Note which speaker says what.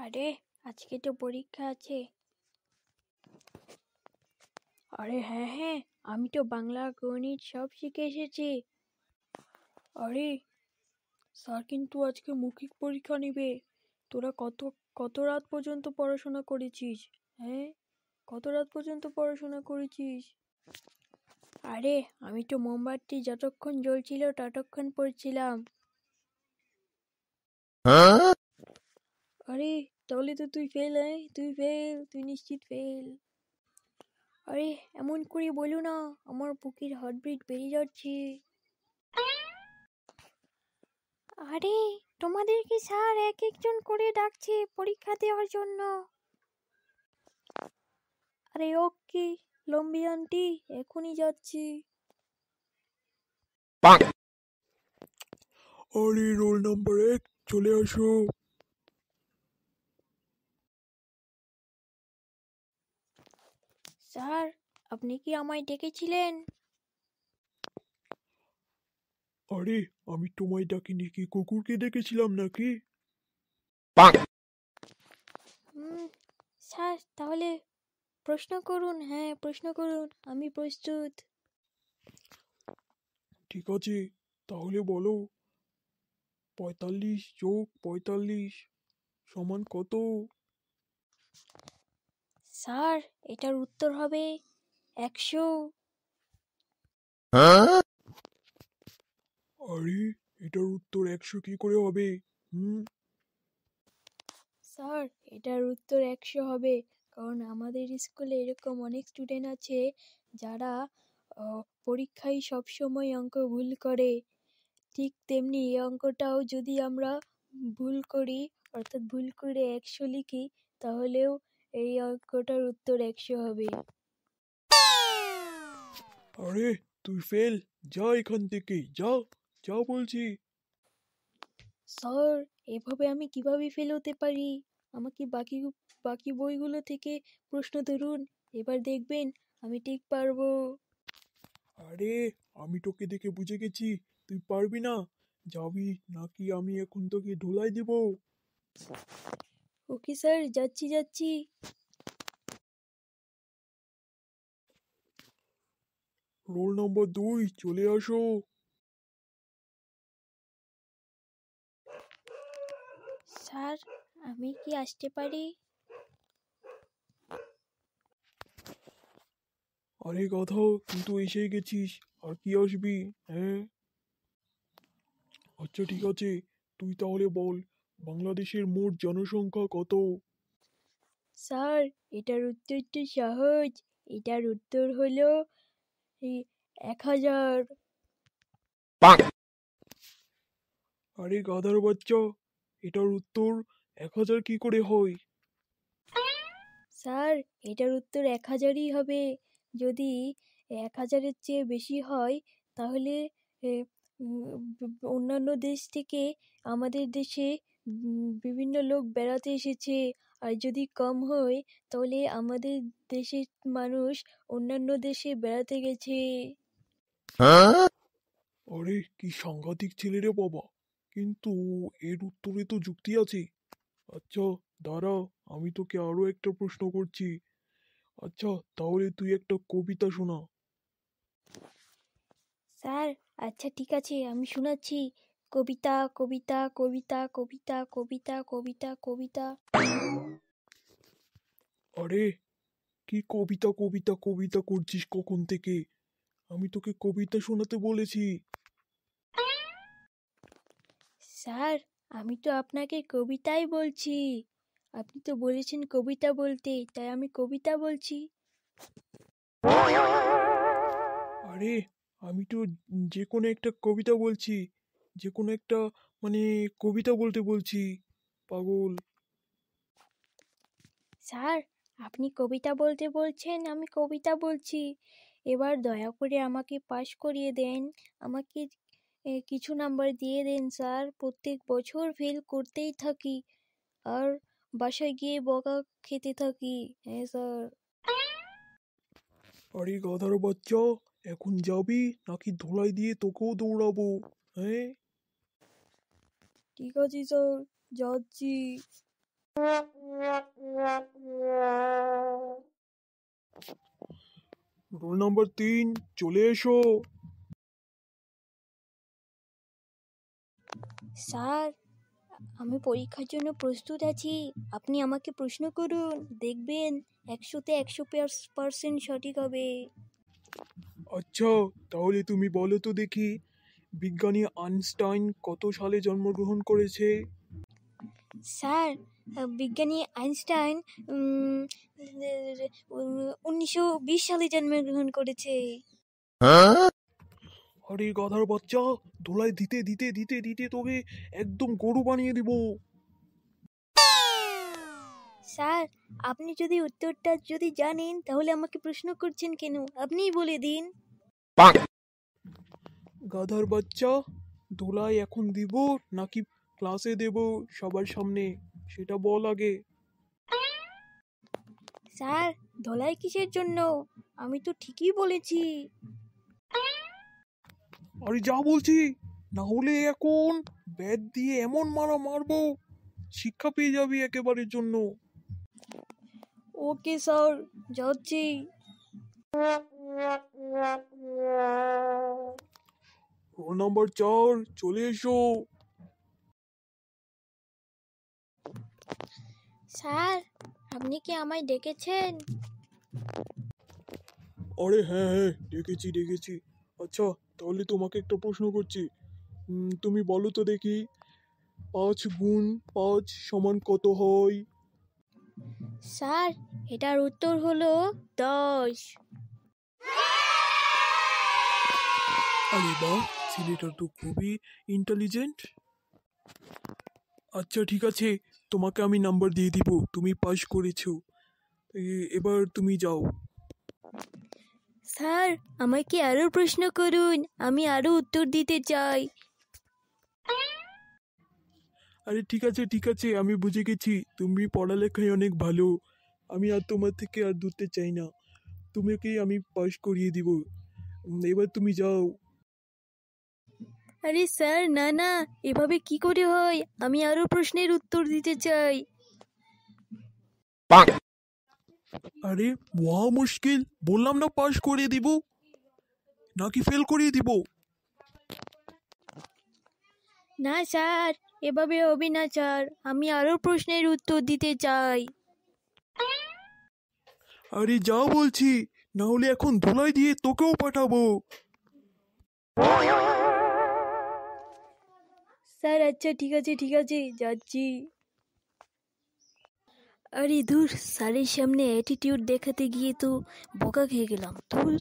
Speaker 1: আরে আজকে তো পরীক্ষা আছে। আরে হ্যাঁ হ্যাঁ, আমি তো বাংলা গণিত সব শিখে এসেছি। আরে স্যার কিন্তু আজকে মৌখিক পরীক্ষা নেবে। তোরা কত কত রাত পর্যন্ত পড়াশোনা করেছিস? হ্যাঁ, কত রাত পর্যন্ত পড়াশোনা করেছিস? আরে আমি তো মোমবাতি যতক্ষণ জ্বলছিল ততক্ষণ পড়ছিলাম। আরে তাহলে তো তুই ফেল। তুই নিশ্চিত ফেল। আরে এমন করে বলো না, আমার বুকের হার্টবিট বেড়ে যাচ্ছে। আরে তোমাদেরকে স্যার এক একজন করে ডাকছে পরীক্ষা দেওয়ার জন্য। আরে ওকে লম্বি আন্টি, এখনই যাচ্ছি।
Speaker 2: আরে রোল নাম্বার 1 চলে আসো।
Speaker 1: স্যার আপনি কি আমায় ডেকেছিলেন?
Speaker 2: আরে আমি তোমায় ডাকিনি, কি কুকুরকে ডেকেছিলাম নাকি?
Speaker 1: স্যার তাহলে প্রশ্ন করুন। হ্যাঁ প্রশ্ন করুন, আমি প্রস্তুত।
Speaker 2: ঠিক আছে, তাহলে বলো 45 যোগ 45 সমান কত?
Speaker 1: স্যার এটার উত্তর হবে 100।
Speaker 2: আরে এটার উত্তর 100 কি করে হবে?
Speaker 1: স্যার এটার উত্তর 100 হবে, কারণ আমাদের স্কুলে এরকম অনেক স্টুডেন্ট আছে যারা পরীক্ষায় সবসময় অঙ্ক ভুল করে। ঠিক তেমনি এই অঙ্কটাও যদি আমরা ভুল করি, অর্থাৎ ভুল করে 100 লিখি, তাহলেও এই অঙ্কটার উত্তর 100 হবে।
Speaker 2: আরে তুই ফেল, যা এখান থেকে, যা যা বলছি।
Speaker 1: স্যার এভাবে আমি কিভাবে ফেল হতে পারি? আমাকে বাকি বাকি বইগুলো থেকে প্রশ্ন ধরুন, এবার দেখবেন আমি ঠিক পারবো।
Speaker 2: আরে আমি তোকে দেখে বুঝে গেছি তুই পারবি না। যাবি নাকি আমি এখন তোকে ধোলাই দিব?
Speaker 1: ওকে স্যার, যাচ্ছি।
Speaker 2: রোল নম্বর 2 চলে আসো।
Speaker 1: স্যার আমি কি আসতে পারি?
Speaker 2: আরে গাধা, কিন্তু এসেই গেছিস, আর কি আসবি? হ্যাঁ, আচ্ছা ঠিক আছে, তুই তাহলে বল বাংলাদেশের মোট জনসংখ্যা কত?
Speaker 1: স্যার এটার উত্তর তো সহজ। এটার উত্তর হলো 1000।
Speaker 2: আরে গাধার বাচ্চা, এটার উত্তর 1000 কি করে হয়?
Speaker 1: স্যার এটার উত্তর 1000ই হবে। যদি 1000-এর চেয়ে বেশি হয় তাহলে অন্যান্য দেশ থেকে আমাদের দেশে বিভিন্ন লোক বেড়াতে এসেছে। আর যদি কম হয় তাহলে আমাদের দেশের মানুষ অন্যান্য দেশে বেড়াতে গেছে।
Speaker 2: আরে কি সাংঘাতিক ছেলে রে বাবা, কিন্তু এর উত্তরে তো যুক্তি আছে। আচ্ছা দাঁড়া, আমি তোকে আরো একটা প্রশ্ন করছি। আচ্ছা তাহলে তুই একটা কবিতা শোনা।
Speaker 1: স্যার আচ্ছা ঠিক আছে, আমি শোনাচ্ছি। কবিতা কবিতা কবিতা কবিতা কবিতা কবিতা কবিতা।
Speaker 2: আরে কি কবিতা কবিতা কবিতা করছিস কখন থেকে? আমি তোকে কবিতা শোনাতে বলেছি।
Speaker 1: স্যার আমি তো আপনাকে কবিতাই বলছি। আপনি তো বলেছেন কবিতা বলতে, তাই আমি কবিতা বলছি।
Speaker 2: আরে আমি তো যে কোনো একটা কবিতা বলছি, যে কোনো একটা, মানে কবিতা বলতে বলছি, পাগল।
Speaker 1: স্যার আপনি কবিতা বলতে বলছেন, আমি কবিতা বলছি। এবার দয়া করে আমাকে পাশ করিয়ে দেন। আমাকে কিছু নাম্বার দিয়ে দেন স্যার। প্রত্যেক বছর ফেল করতেই থাকি, আর বাসায় গিয়ে বকা খেতে থাকি। হ্যাঁ স্যার।
Speaker 2: আরে গাধার বাচ্চা, এখন যাবি নাকি ধোলাই দিয়ে তোকেও দৌড়াবো? হ্যাঁ,
Speaker 1: ঠিক আছে স্যার, যাচ্ছি।
Speaker 2: রোল নাম্বার 3, চলে এসো।
Speaker 1: স্যার, আমি পরীক্ষার জন্য প্রস্তুত আছি। আপনি আমাকে প্রশ্ন করুন, দেখবেন 100-তে 100% সঠিক হবে।
Speaker 2: আচ্ছা, তাহলে তুমি বলো তো দেখি, বিজ্ঞানী আইনস্টাইন কত সালে জন্মগ্রহণ করেছে?
Speaker 1: স্যার, বিজ্ঞানী আইনস্টাইন 1920 সালে জন্মগ্রহণ করেছে।
Speaker 2: আরে গাধার বাচ্চা, ধুলায় দিতে দিতে দিতে দিতে তোকে একদম গরু বানিয়ে দিব।
Speaker 1: স্যার, আপনি যদি উত্তরটা জানেন তাহলে আমাকে প্রশ্ন করছেন কেন? আপনিই বলে দিন।
Speaker 2: গাধার বাচ্চা, ধুলায় এখন দিব নাকি ক্লাসে দেব সবার সামনে, সেটা বল আগে।
Speaker 1: স্যার, ধোলাই কিসের জন্য? আমি তো ঠিকই বলেছি।
Speaker 2: আরে যা বলছি, না হলে এখন ব্যাট দিয়ে এমন মারা মারবো, শিক্ষা পেয়ে যাবি একেবারের জন্য।
Speaker 1: ওকে স্যার, যাচ্ছি।
Speaker 2: রোল নাম্বার 4, চলে এসো।
Speaker 1: স্যার, আপনি কি আমায় ডেকেছেন?
Speaker 2: আরে হ্যাঁ হ্যাঁ, ডেকেছি ডেকেছি। আচ্ছা, তাহলে তোমাকে একটা প্রশ্ন করছি। তুমি বলো তো দেখি, 5 × 5 = কত হয়?
Speaker 1: স্যার, এটার উত্তর হলো 10।
Speaker 2: আরে বাহ, ছেলেটা তো খুবই ইন্টেলিজেন্ট। আচ্ছা ঠিক আছে, তোমাকে আমি নাম্বার দিয়ে দিব, তুমি পাস করেছো। এবার তুমি যাও।
Speaker 1: স্যার, আমায় কি আরো প্রশ্ন করুন, আমি আরো উত্তর দিতে চাই।
Speaker 2: আরে ঠিক আছে ঠিক আছে, আমি বুঝে গেছি তুমি পড়ালেখায় অনেক ভালো। আমি আর তোমার থেকে আর দূরতে চাই না, তোমাকে আমি পাস করিয়ে দিব। এবার তুমি যাও।
Speaker 1: আরে স্যার, না না, এভাবে কি করে হয়? আমি আরো প্রশ্নের উত্তর দিতে চাই।
Speaker 2: আরে মহা মুশকিল, বললাম না পাস করিয়ে দিব, নাকি ফেল করিয়ে দিব?
Speaker 1: না স্যার, এভাবে হবে না স্যার, আমি আরো প্রশ্নের উত্তর দিতে চাই।
Speaker 2: আরে যা বলছি, না হলে এখন ধুলাই দিয়ে তোকেও পাঠাবো।
Speaker 1: স্যার, আচ্ছা ঠিক আছে, যাচ্ছি। আরে ধুর, স্যারের সামনে অ্যাটিটিউড দেখাতে গিয়ে তো বোকা খেয়ে গেলাম। ধুর।